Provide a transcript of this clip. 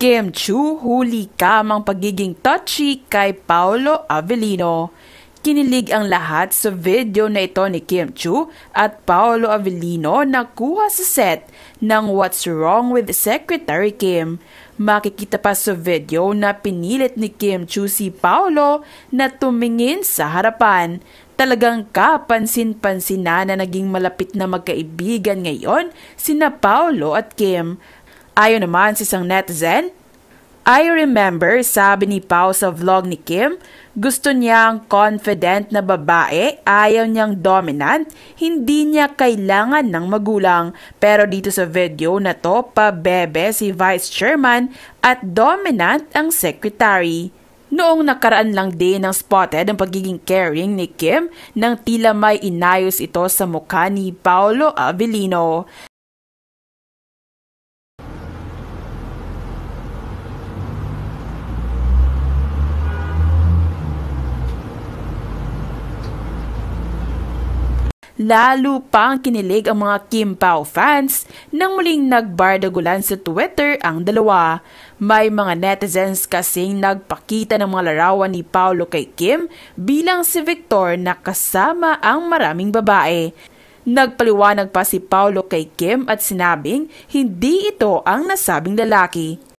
Kim Chiu huli kamang pagiging touchy kay Paolo Avellino. Kinilig ang lahat sa video na ito ni Kim Chiu at Paolo Avellino na kuha sa set ng What's Wrong with Secretary Kim. Makikita pa sa video na pinilit ni Kim Chiu si Paolo na tumingin sa harapan. Talagang kapansin-pansin na naging malapit na magkaibigan ngayon sina Paolo at Kim. Ayon naman sa isang netizen, I remember, sabi ni Pao sa vlog ni Kim, gusto niyang confident na babae, ayaw niyang dominant, hindi niya kailangan ng magulang. Pero dito sa video na to, pabebe si Vice Chairman at dominant ang secretary. Noong nakaraan lang din ng spotted ang pagiging caring ni Kim nang tila may inayos ito sa mukha ni Paolo Avellino. Lalo pang kinilig ang mga Kim Pao fans nang muling nagbardagulan sa Twitter ang dalawa. May mga netizens kasing nagpakita ng mga larawan ni Paolo kay Kim bilang si Victor na kasama ang maraming babae. Nagpaliwanag pa si Paolo kay Kim at sinabing hindi ito ang nasabing lalaki.